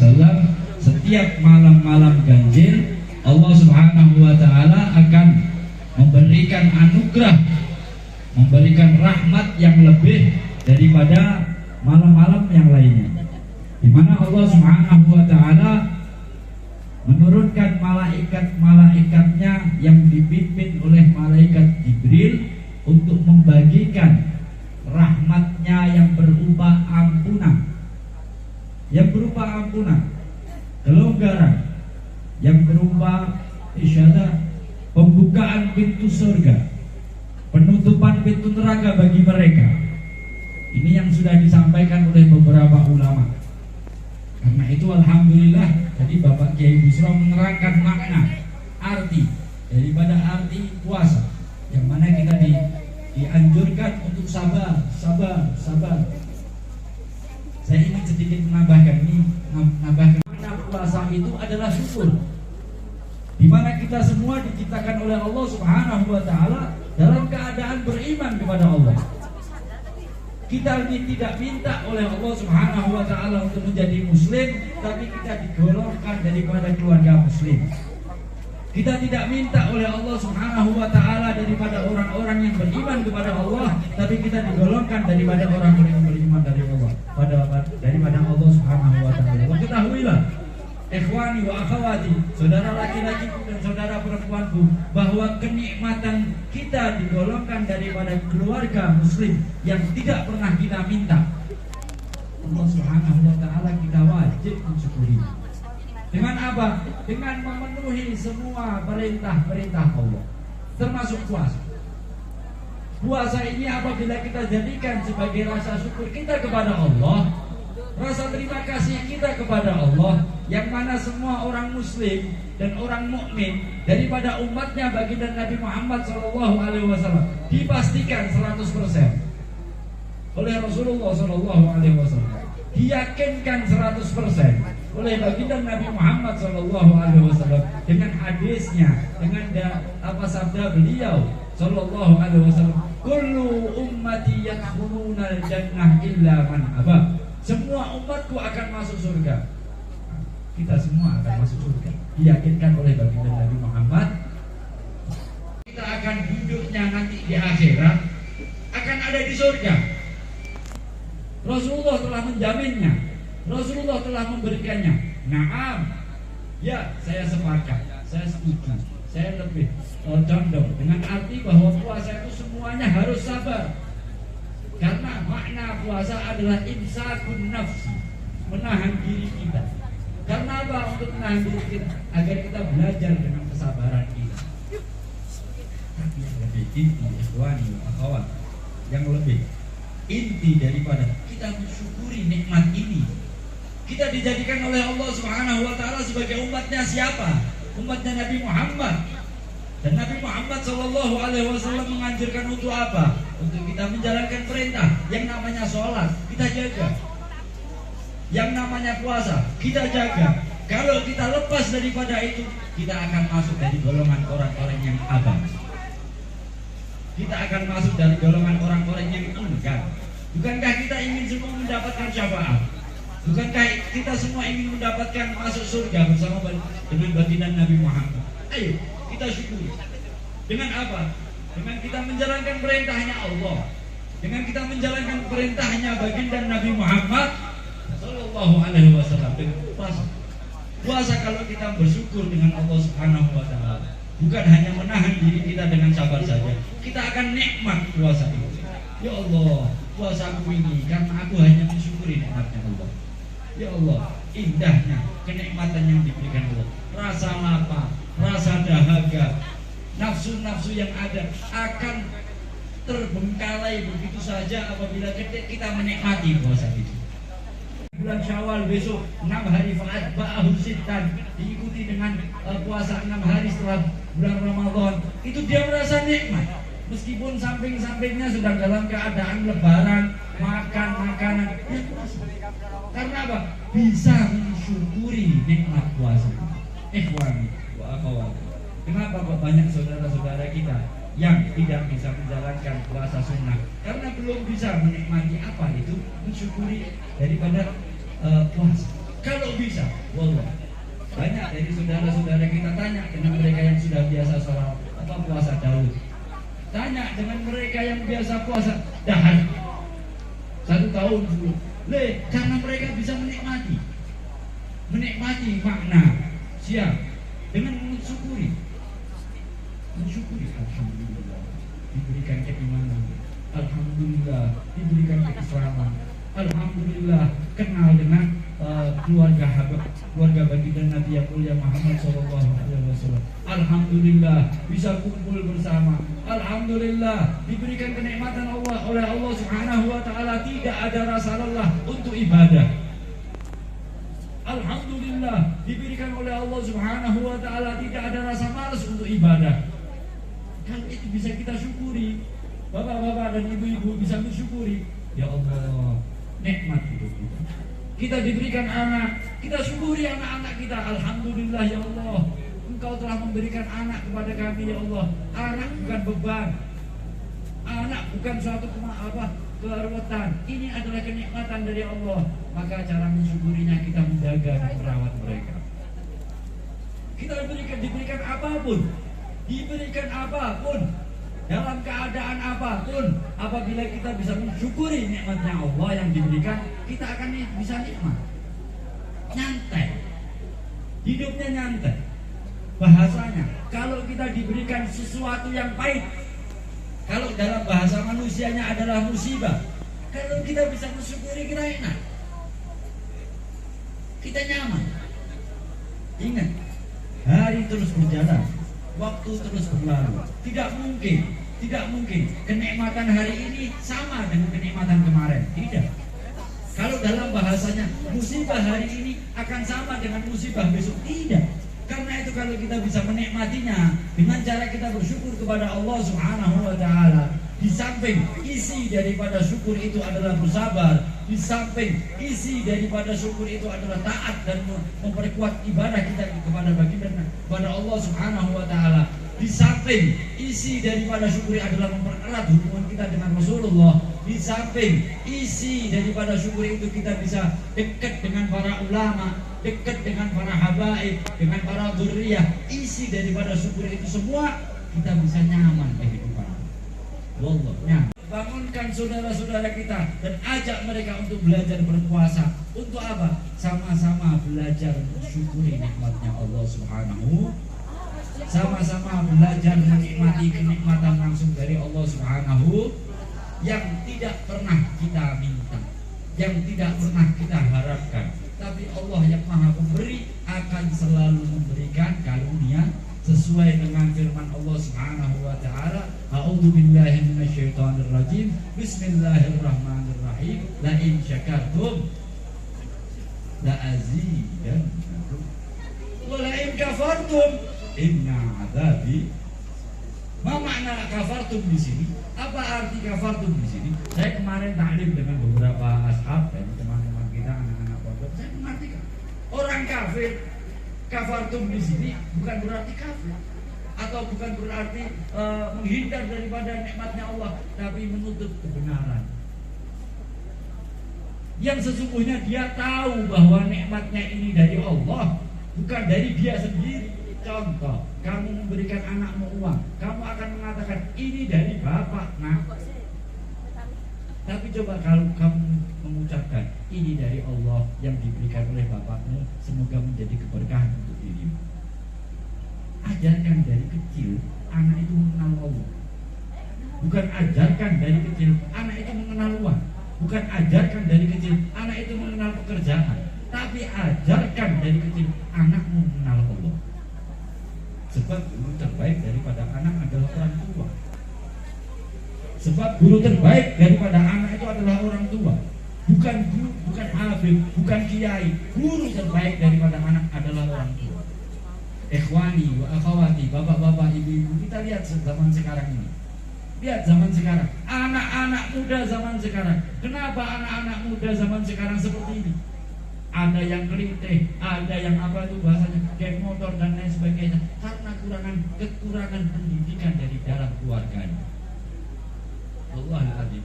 Wasallam, setiap malam-malam ganjil Allah Subhanahu wa Ta'ala akan memberikan anugerah, memberikan rahmat yang lebih daripada malam-malam yang lainnya, di mana Allah Subhanahu wa Ta'ala menurunkan malaikat-malaikatnya yang dipimpin oleh malaikat Jibril untuk membagikan rahmatnya yang berupa ampunan, kelonggaran, yang berupa isyadah, pembukaan pintu surga, penutupan pintu neraka bagi mereka. Ini yang sudah disampaikan oleh beberapa ulama. Karena itu alhamdulillah tadi Bapak Kiai Busro menerangkan makna, arti daripada arti puasa, yang mana kita dianjurkan untuk sabar. Saya ingin sedikit menambahkan makna puasa itu adalah syukur, di mana kita semua diciptakan oleh Allah Subhanahu wa Ta'ala dalam keadaan beriman kepada Allah. Kita tidak minta oleh Allah Subhanahu wa Ta'ala untuk menjadi muslim, tapi kita digolongkan daripada keluarga muslim. Kita tidak minta oleh Allah Subhanahu wa Ta'ala daripada orang-orang yang beriman kepada Allah, tapi kita digolongkan daripada orang-orang yang beriman dari Allah, daripada Allah Subhanahu wa Ta'ala. Ketahuilah, ikhwani wa akhwati, saudara laki-lakiku dan saudara perempuanku, bahwa kenikmatan kita digolongkan daripada keluarga muslim yang tidak pernah kita minta. Allah Subhanahu wa Ta'ala kita wajib mensyukuri. Dengan apa? Dengan memenuhi semua perintah-perintah Allah, termasuk puasa. Puasa ini apabila kita jadikan sebagai rasa syukur kita kepada Allah, rasa terima kasih kita kepada Allah, yang mana semua orang muslim dan orang mukmin daripada umatnya baginda Nabi Muhammad SAW dipastikan 100% oleh Rasulullah SAW, diyakinkan 100% oleh baginda Nabi Muhammad SAW dengan hadisnya, dengan sabda beliau SAW, kullu ummati yadkhuluna al-jannah illa man aba. Semua umatku akan masuk surga. Kita semua akan masuk surga, diyakinkan oleh baginda Nabi Muhammad. Kita akan duduknya nanti di akhirat, akan ada di surga. Rasulullah telah menjaminnya, Rasulullah telah memberikannya. Naam, ya saya sepakat, saya setuju, saya lebih condong dengan arti bahwa puasa itu semuanya harus sabar. Karena makna puasa adalah imsakun nafsi, menahan diri kita. Karena apa? Untuk menahan diri kita, agar kita belajar dengan kesabaran kita. Tapi yang lebih inti, ikhwani wa akhwat, yang lebih inti daripada kita mensyukuri nikmat ini, kita dijadikan oleh Allah Subhanahu wa Ta'ala sebagai umatnya siapa? Umatnya Nabi Muhammad. Dan Nabi Muhammad SAW menganjurkan untuk apa? Untuk kita menjalankan perintah. Yang namanya sholat, kita jaga. Yang namanya puasa, kita jaga. Kalau kita lepas daripada itu, kita akan masuk dari golongan orang-orang yang abang. Kita akan masuk dari golongan orang-orang yang enggan. Bukankah kita ingin semua mendapatkan syafaat? Bukankah kita semua ingin mendapatkan masuk surga bersama dengan baginda Nabi Muhammad? Ayo kita syukuri. Dengan apa? Dengan kita menjalankan perintahnya Allah, dengan kita menjalankan perintahnya baginda Nabi Muhammad Sallallahu Alaihi Wasallam. Dengan puasa. Puasa kalau kita bersyukur dengan Allah Subhanahu Wa Taala, bukan hanya menahan diri kita dengan sabar saja, kita akan nikmat puasa itu. Ya Allah, puasaku ini karena aku hanya mensyukuri nikmatnya Allah. Ya Allah, indahnya kenikmatan yang diberikan Allah. Rasa lapar, rasa dahaga, nafsu-nafsu yang ada akan terbengkalai begitu saja apabila kita menikmati puasa itu. Bulan Syawal besok 6 hari Fa'ad Ba'ahu Sittan, diikuti dengan puasa 6 hari setelah bulan Ramadan. Itu dia merasa nikmat, meskipun samping-sampingnya sedang dalam keadaan lebaran, makan makanan ya puasa. Karena apa? Bisa mensyukuri nikmat puasa. Ikhwani wa akhwat, kenapa kok banyak saudara-saudara kita yang tidak bisa menjalankan puasa sunnah? Karena belum bisa menikmati apa itu mensyukuri daripada puasa. Kalau bisa, wallah. Banyak dari saudara-saudara kita tanya dengan mereka yang sudah biasa sholat atau puasa Daud. Tanya dengan mereka yang biasa puasa dahar 1 tahun dulu. Karena mereka bisa menikmati makna siap dengan mensyukuri. Alhamdulillah diberikan keimanan, alhamdulillah diberikan keislaman, alhamdulillah kenal dengan keluarga baginda Nabi yang mulia Muhammad SAW. Alhamdulillah bisa kumpul bersama. Alhamdulillah diberikan kenikmatan Allah oleh Allah Subhanahu wa taala, tidak ada rasa lelah untuk ibadah. Alhamdulillah diberikan oleh Allah Subhanahu wa taala, tidak ada rasa malas untuk ibadah. Kalau itu bisa kita syukuri, bapak-bapak dan ibu-ibu bisa bersyukuri. Ya Allah, nikmat hidup kita. Kita diberikan anak, kita syukuri anak-anak kita. Alhamdulillah ya Allah, Engkau telah memberikan anak kepada kami ya Allah. Anak bukan beban, anak bukan suatu keruwetan. Ini adalah kenikmatan dari Allah. Maka cara mensyukurinya kita menjaga dan merawat mereka. Kita diberikan apapun, dalam keadaan apapun, apabila kita bisa mensyukuri nikmatnya Allah yang diberikan, kita akan bisa nikmat. Nyantai, hidupnya nyantai. Bahasanya, kalau kita diberikan sesuatu yang pahit, kalau dalam bahasa manusianya adalah musibah, kalau kita bisa mensyukuri, kita enak, kita nyaman. Ingat, hari terus berjalan, waktu terus berlalu. Tidak mungkin kenikmatan hari ini sama dengan kenikmatan kemarin. Tidak. Kalau dalam bahasanya musibah hari ini akan sama dengan musibah besok. Tidak. Karena itu kalau kita bisa menikmatinya dengan cara kita bersyukur kepada Allah Subhanahu wa taala, di samping isi daripada syukur itu adalah bersabar, di samping isi daripada syukur itu adalah taat dan memperkuat ibadah kita kepada Allah Subhanahu wa taala, di samping isi daripada syukur adalah mempererat hubungan kita dengan Rasulullah, di samping isi daripada syukur itu kita bisa dekat dengan para ulama, dekat dengan para habaib, dengan para dzurriyyah. Isi daripada syukur itu semua kita bisa nyaman kehidupan. Wallah. Bangunkan saudara-saudara kita dan ajak mereka untuk belajar berpuasa. Untuk apa? Sama-sama belajar mensyukuri nikmatnya Allah Subhanahu. Sama-sama belajar menikmati kenikmatan langsung dari Allah Subhanahu yang tidak pernah kita minta, yang tidak pernah kita harapkan. Tapi Allah yang Maha Pemberi akan selalu memberikan karunia sesuai dengan firman Allah Subhanahu wa taala, A'udzu billahi minasyaitonir rajim. Bismillahirrahmanirrahim. La in syakartum la azidannakum wa la in kafartum inna 'adzabi. Apa makna kafartum di sini? Apa arti kafartum di sini? Saya kemarin taklim dengan beberapa ashab dan teman-teman kita, anak-anak pondok. Saya mengartikan orang kafir, kafartum di sini bukan berarti kafir atau bukan berarti menghindar daripada nikmatnya Allah, tapi menutup kebenaran. Yang sesungguhnya dia tahu bahwa nikmatnya ini dari Allah, bukan dari dia sendiri. Contoh, kamu memberikan anakmu uang, kamu akan mengatakan ini dari bapak, nak. Tapi coba kalau kamu mengucapkan ini dari Allah yang diberikan oleh bapakmu, semoga menjadi keberkahan untuk dirimu. Ajarkan dari kecil anak itu mengenal Allah. Bukan ajarkan dari kecil anak itu mengenal uang. Bukan ajarkan dari kecil anak itu mengenal pekerjaan. Tapi ajarkan dari kecil anakmu mengenal Allah. Sebab guru terbaik daripada anak adalah orang tua. Sebab guru terbaik daripada anak itu adalah orang tua. Bukan guru, bukan habib, bukan kiai. Guru terbaik daripada anak adalah orang tua. Ikhwani wa akhwati, bapak-bapak, ibu-ibu, kita lihat zaman sekarang ini. Lihat zaman sekarang, anak-anak muda zaman sekarang. Kenapa anak-anak muda zaman sekarang seperti ini? Ada yang kelitih, ada yang apa itu bahasanya, geng motor dan lain sebagainya. Karena kekurangan pendidikan dari dalam keluarganya. Wallahualam.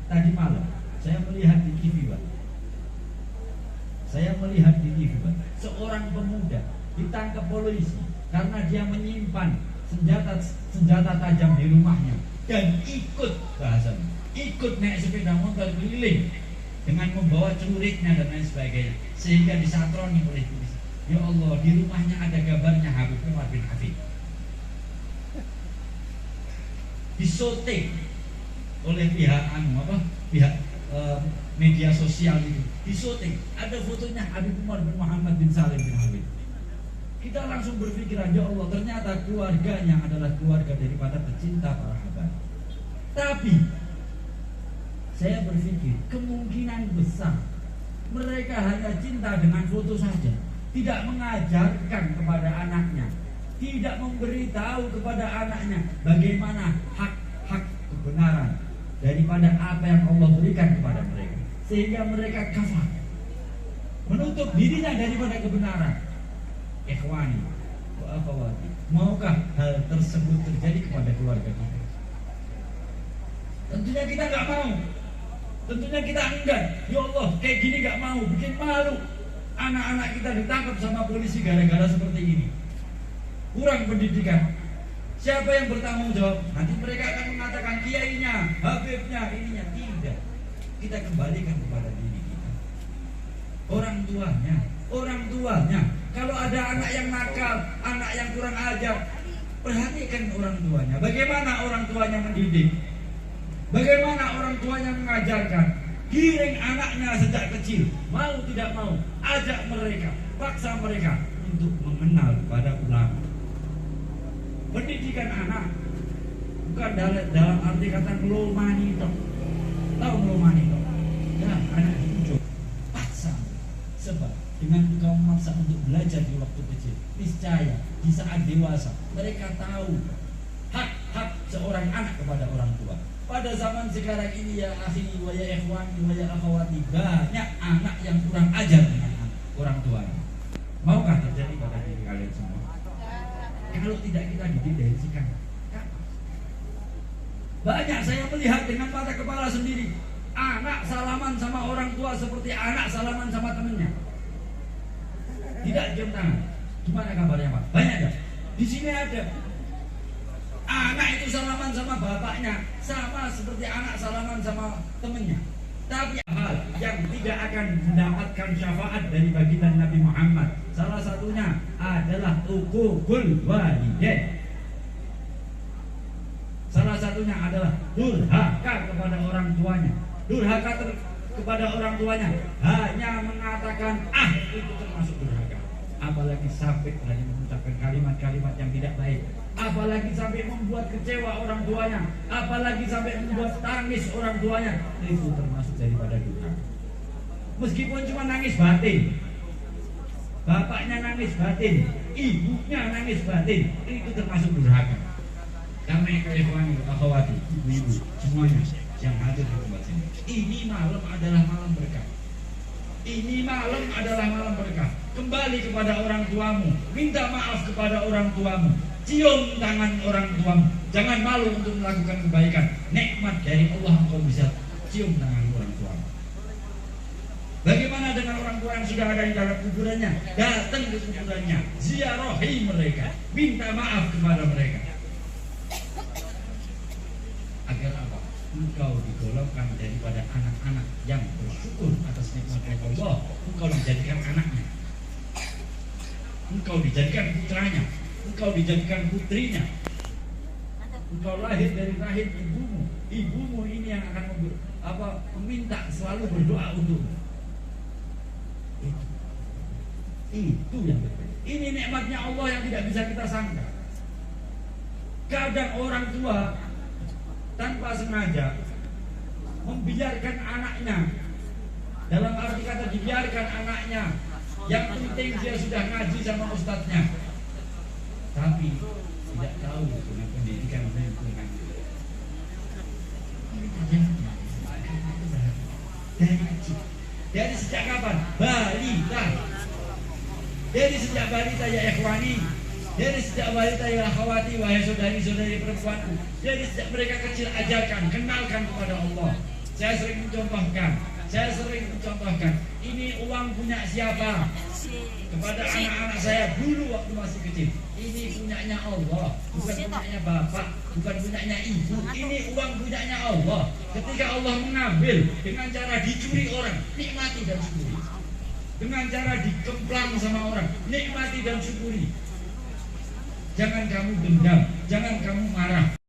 Tadi malam saya melihat di TV, Pak. Saya melihat di di TV, seorang pemuda ditangkap polisi karena dia menyimpan senjata tajam di rumahnya dan ikut naik sepeda motor keliling dengan membawa celuritnya dan lain sebagainya, sehingga disatroni oleh polisi. Ya Allah, di rumahnya ada gambarnya Habib Umar bin Hafid, disoting oleh pihak media sosial itu, disoting. Ada fotonya Habib Umar bin Muhammad bin Salim bin Habib. Kita langsung berpikiran, ya Allah, ternyata keluarganya adalah keluarga daripada pecinta para habaib. Tapi saya berpikir kemungkinan besar mereka hanya cinta dengan foto saja, tidak mengajarkan kepada anaknya, tidak memberitahu kepada anaknya bagaimana hak kebenaran daripada apa yang Allah berikan kepada mereka, sehingga mereka kafir, menutup dirinya daripada kebenaran. Ikhwani wa akhwati, maukah hal tersebut terjadi kepada keluarga kita? Tentunya kita nggak mau. Tentunya kita enggak. Ya Allah, kayak gini nggak mau, bikin malu. Anak-anak kita ditangkap sama polisi gara-gara seperti ini. Kurang pendidikan. Siapa yang bertanggung jawab? Nanti mereka akan mengatakan kiainya, habibnya, ininya. Tidak. Kita kembalikan kepada diri kita. Orang tuanya. Kalau ada anak yang nakal, anak yang kurang ajar, perhatikan orang tuanya. Bagaimana orang tuanya mendidik? Bagaimana orang tuanya mengajarkan? Giring anaknya sejak kecil, mau tidak mau, ajak mereka, paksa mereka untuk mengenal pada ulama. Pendidikan anak bukan dalam arti kata ngelomani toh. Tahu ngelomani toh? Ya, anak itu paksa. Sebab dengan engkau memaksa untuk belajar di waktu kecil, niscaya di saat dewasa mereka tahu hak seorang anak kepada orang tua. Pada zaman sekarang ini ya akhi wa ya ikhwani wa ya akhwati, banyak anak yang kurang ajar dengan orang tuanya. Maukah terjadi pada diri kalian semua? Kalau tidak kita didik dari sikap. Banyak saya melihat dengan mata kepala sendiri, anak salaman sama orang tua seperti anak salaman sama temannya. Tidak cium tangan. Gimana kabarnya Pak? Banyak ya? Di sini ada. Anak itu salaman sama bapaknya sama seperti anak salaman sama temannya. Tapi hal yang tidak akan mendapatkan syafaat dari baginda Nabi Muhammad, salah satunya adalah uququl walidain. Salah satunya adalah durhaka kepada orang tuanya. Durhaka kepada orang tuanya hanya mengatakan itu termasuk durhaka. Apalagi sampai berani mengucapkan kalimat-kalimat yang tidak baik, apalagi sampai membuat kecewa orang tuanya, apalagi sampai membuat tangis orang tuanya, itu termasuk daripada durhaka. Meskipun cuma nangis batin, bapaknya nangis batin, ibunya nangis batin, itu termasuk durhaka. Karena ikhwani akhwati, ibu-ibu semuanya yang hadir di tempat ini, ini malam adalah malam berkah. Ini malam adalah malam berkah. Kembali kepada orang tuamu, minta maaf kepada orang tuamu, cium tangan orang tuamu. Jangan malu untuk melakukan kebaikan. Nikmat dari Allah engkau bisa cium tangan orang tuamu. Bagaimana dengan orang tua yang sudah ada di dalam kuburannya? Datang ke kuburannya, ziarahi mereka, minta maaf kepada mereka. Agar apa? Engkau digolongkan daripada anak-anak yang bersyukur atas nikmat Allah. Engkau dijadikan anaknya, engkau dijadikan putranya, engkau dijadikan putrinya. Engkau lahir dari rahim ibumu. Ibumu ini yang akan meminta selalu berdoa untukmu. Itu yang berbeda. Ini nikmatnya Allah yang tidak bisa kita sangka. Kadang orang tua tanpa sengaja membiarkan anaknya, dalam arti kata dibiarkan anaknya, yang penting dia sudah ngaji sama ustadznya, tapi tidak tahu dengan pendidikan lingkungan. Dari kecil, dari sejak kapan? Balita. Dari sejak balita ya ikhwani, dari sejak balita ya akhwati, wahai saudari-saudari perempuanku, dari sejak mereka kecil ajarkan, kenalkan kepada Allah. Saya sering mencontohkan, ini uang punya siapa? Kepada anak-anak saya dulu waktu masih kecil. Ini punyanya Allah, bukan punyanya bapak, bukan punyanya ibu. Ini uang punyanya Allah. Ketika Allah mengambil dengan cara dicuri orang, nikmati dan syukuri. Dengan cara dikemplang sama orang, nikmati dan syukuri. Jangan kamu dendam, jangan kamu marah.